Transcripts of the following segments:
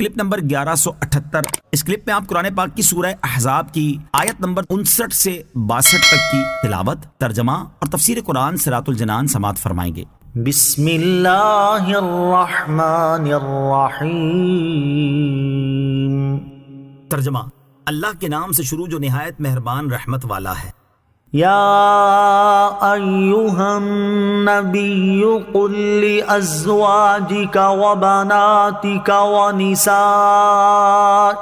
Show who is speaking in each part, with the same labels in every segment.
Speaker 1: Clip number 1178۔ اس clip میں آپ قرآن پاک کی سورہ احزاب کی آیت نمبر 59 سے 62 تک کی تلاوت، ترجمہ اور تفسیر قرآن صراط الجنان سماعت فرمائیں گے۔
Speaker 2: بسم اللہ الرحمن الرحیم۔
Speaker 1: ترجمہ: اللہ کے نام سے شروع جو نہایت مہربان رحمت والا ہے۔
Speaker 2: یا ایہا النبی قل لازواجک وبناتک ونساء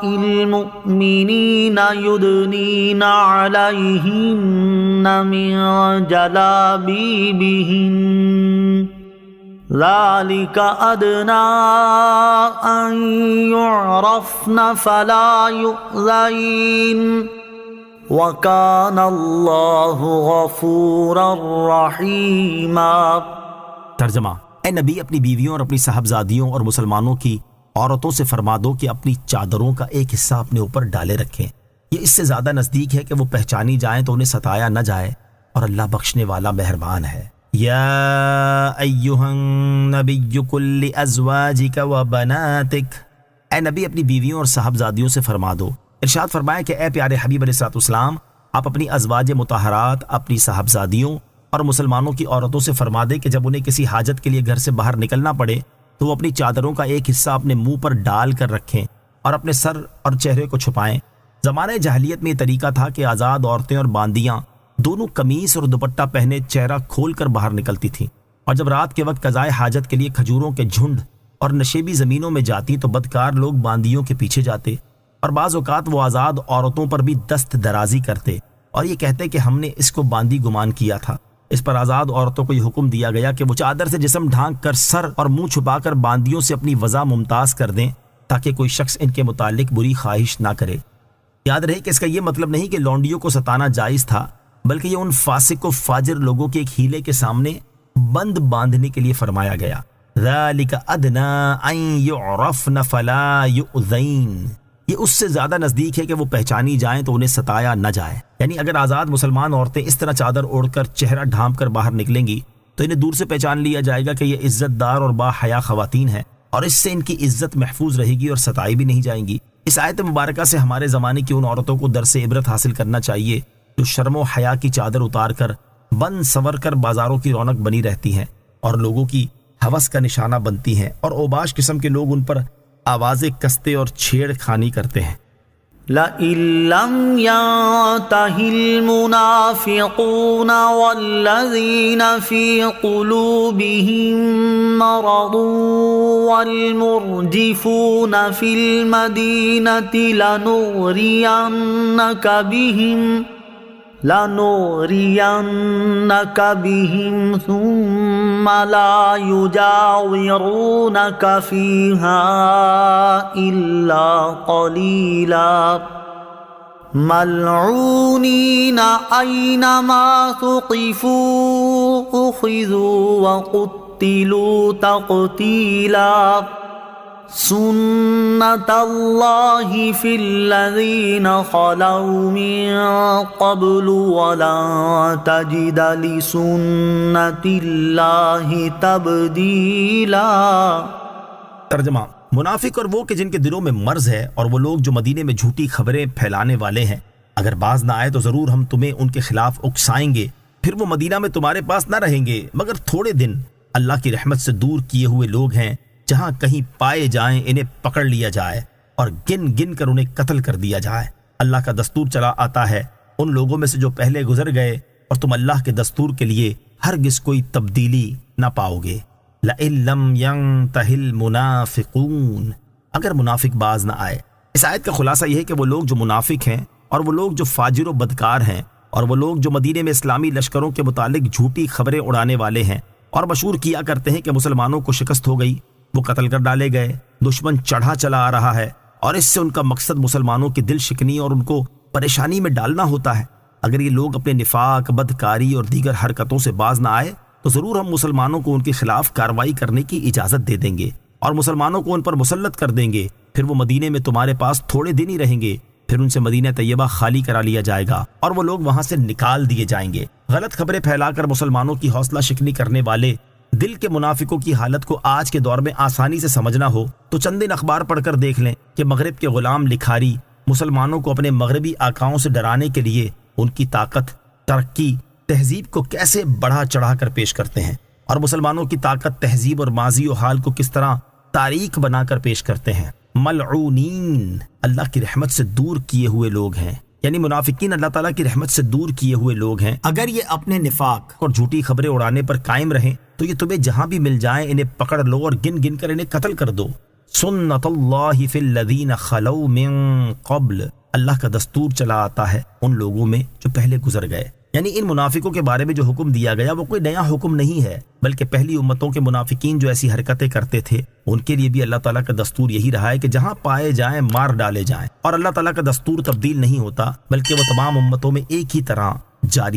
Speaker 2: المؤمنین یدنین علیہن من جلابیبہن ذالک ادنی ان یعرفن فلا یؤذین وَكَانَ اللَّهُ غَفُورًا رَحِيمًا۔
Speaker 1: ترجمہ: اے نبی، اپنی بیویوں اور اپنی صاحبزادیوں اور مسلمانوں کی عورتوں سے فرما دو کہ اپنی چادروں کا ایک حصہ اپنے اوپر ڈالے رکھیں، یہ اس سے زیادہ نزدیک ہے کہ وہ پہچانی جائیں تو انہیں ستایا نہ جائے، اور اللہ بخشنے والا مہربان ہے۔ یا ایہا النبی قل لازواجک وبناتک، اے نبی اپنی بیویوں اور صاحبزادیوں سے فرما دو۔ ارشاد فرمایا کہ اے پیارے حبیب علیہ الصلوۃ والسلام، آپ اپنی ازواج مطہرات، اپنی صاحبزادیوں اور مسلمانوں کی عورتوں سے فرما دیں کہ جب انہیں کسی حاجت کے لیے گھر سے باہر نکلنا پڑے تو وہ اپنی چادروں کا ایک حصہ اپنے منہ پر ڈال کر رکھیں اور اپنے سر اور چہرے کو چھپائیں۔ زمانہ جاہلیت میں یہ طریقہ تھا کہ آزاد عورتیں اور باندیاں دونوں قمیص اور دوپٹہ پہنے چہرہ کھول کر باہر نکلتی تھیں، اور جب رات کے وقت قضائے حاجت کے لیے کھجوروں کے جھنڈ اور نشیبی زمینوں میں جاتی تو بدکار لوگ باندیوں کے پیچھے جاتے، اور بعض اوقات وہ آزاد عورتوں پر بھی دست درازی کرتے اور یہ کہتے کہ ہم نے اس کو باندی گمان کیا تھا۔ اس پر آزاد عورتوں کو یہ حکم دیا گیا کہ وہ چادر سے جسم ڈھانک کر سر اور منہ چھپا کر باندیوں سے اپنی وضع ممتاز کر دیں تاکہ کوئی شخص ان کے متعلق بری خواہش نہ کرے۔ یاد رہے کہ اس کا یہ مطلب نہیں کہ لونڈیوں کو ستانا جائز تھا، بلکہ یہ ان فاسق و فاجر لوگوں کے ایک ہیلے کے سامنے بند باندھنے کے لیے فرمایا گیا۔ ذالک ادنی ان یعرفن فلا یؤذین، یہ اس سے زیادہ نزدیک ہے کہ وہ پہچانی جائیں تو انہیں ستایا نہ جائے۔ یعنی اگر آزاد مسلمان عورتیں اس طرح چادر اوڑھ کر چہرہ ڈھانپ کر باہر نکلیں گی تو انہیں دور سے پہچان لیا جائے گا کہ یہ عزت دار اور با حیا خواتین ہیں، اور اس سے ان کی عزت محفوظ رہے گی اور ستائی بھی نہیں جائیں گی۔ اس آیت مبارکہ سے ہمارے زمانے کی ان عورتوں کو درس عبرت حاصل کرنا چاہیے جو شرم و حیا کی چادر اتار کر بن سنور کر بازاروں کی رونق بنی رہتی ہیں اور لوگوں کی ہوس کا نشانہ بنتی ہیں، اور اوباش قسم کے لوگ ان پر آوازیں کستے اور چھیڑ خانی کرتے ہیں۔
Speaker 2: لَئِن لَّمْ يَنْتَهِ الْمُنَافِقُونَ وَالَّذِينَ فِي قُلُوبِهِم مَّرَضٌ وَالْمُرْجِفُونَ فِي الْمَدِينَةِ لَنُغْرِيَنَّكَ بِهِمْ ثُمَّ لَا يُجَاوِرُونَكَ فِيهَا إِلَّا قَلِيلًا مَلْعُونِينَ أَيْنَمَا ثُقِفُوا أُخِذُوا وَقُتِّلُوا تَقْتِيلًا سنت اللہ فی الذین خلوا من قبل ولن تجد لسنت اللہ تبدیلا۔
Speaker 1: ترجمہ: منافق اور وہ کہ جن کے دلوں میں مرض ہے، اور وہ لوگ جو مدینے میں جھوٹی خبریں پھیلانے والے ہیں، اگر باز نہ آئے تو ضرور ہم تمہیں ان کے خلاف اکسائیں گے، پھر وہ مدینہ میں تمہارے پاس نہ رہیں گے مگر تھوڑے دن۔ اللہ کی رحمت سے دور کیے ہوئے لوگ ہیں، جہاں کہیں پائے جائیں انہیں پکڑ لیا جائے اور گن گن کر انہیں قتل کر دیا جائے۔ اللہ کا دستور چلا آتا ہے ان لوگوں میں سے جو پہلے گزر گئے، اور تم اللہ کے دستور کے لیے ہرگز کوئی تبدیلی نہ پاؤ گے۔ لَئِن لَّمْ يَنْتَهِ الْمُنَافِقُونَ، اگر منافق باز نہ آئے۔ اس آیت کا خلاصہ یہ ہے کہ وہ لوگ جو منافق ہیں، اور وہ لوگ جو فاجر و بدکار ہیں، اور وہ لوگ جو مدینے میں اسلامی لشکروں کے متعلق جھوٹی خبریں اڑانے والے ہیں اور مشہور کیا کرتے ہیں کہ مسلمانوں کو شکست ہو گئی، وہ قتل کر ڈالے گئے، دشمن چڑھا چلا آ رہا ہے، اور اس سے ان کا مقصد مسلمانوں کی دل شکنی اور ان کو پریشانی میں ڈالنا ہوتا ہے۔ اگر یہ لوگ اپنے نفاق، بدکاری اور دیگر حرکتوں سے باز نہ آئے تو ضرور ہم مسلمانوں کو ان کے خلاف کارروائی کرنے کی اجازت دے دیں گے اور مسلمانوں کو ان پر مسلط کر دیں گے، پھر وہ مدینے میں تمہارے پاس تھوڑے دن ہی رہیں گے، پھر ان سے مدینہ طیبہ خالی کرا لیا جائے گا اور وہ لوگ وہاں سے نکال دیے جائیں گے۔ غلط خبریں پھیلا کر مسلمانوں کی حوصلہ شکنی کرنے والے دل کے منافقوں کی حالت کو آج کے دور میں آسانی سے سمجھنا ہو تو چند دن اخبار پڑھ کر دیکھ لیں کہ مغرب کے غلام لکھاری مسلمانوں کو اپنے مغربی آقاؤں سے ڈرانے کے لیے ان کی طاقت، ترقی، تہذیب کو کیسے بڑھا چڑھا کر پیش کرتے ہیں، اور مسلمانوں کی طاقت، تہذیب اور ماضی و حال کو کس طرح تاریخ بنا کر پیش کرتے ہیں۔ ملعونین، اللہ کی رحمت سے دور کیے ہوئے لوگ ہیں، یعنی منافقین اللہ تعالیٰ کی رحمت سے دور کیے ہوئے لوگ ہیں۔ اگر یہ اپنے نفاق اور جھوٹی خبریں اڑانے پر قائم رہیں تو یہ تمہیں جہاں بھی مل جائیں انہیں پکڑ لو اور گن گن کر انہیں قتل کر دو۔ سنت اللہ فی الذین خلو من قبل، اللہ کا دستور چلا آتا ہے ان لوگوں میں جو پہلے گزر گئے، یعنی ان منافقوں کے بارے میں جو حکم دیا گیا وہ کوئی نیا حکم نہیں ہے، بلکہ پہلی امتوں کے منافقین جو ایسی حرکتیں کرتے تھے ان کے لیے بھی اللہ تعالیٰ کا دستور یہی رہا ہے کہ جہاں پائے جائیں مار ڈالے جائیں، اور اللہ تعالیٰ کا دستور تبدیل نہیں ہوتا بلکہ وہ تمام امتوں میں ایک ہی طرح جاری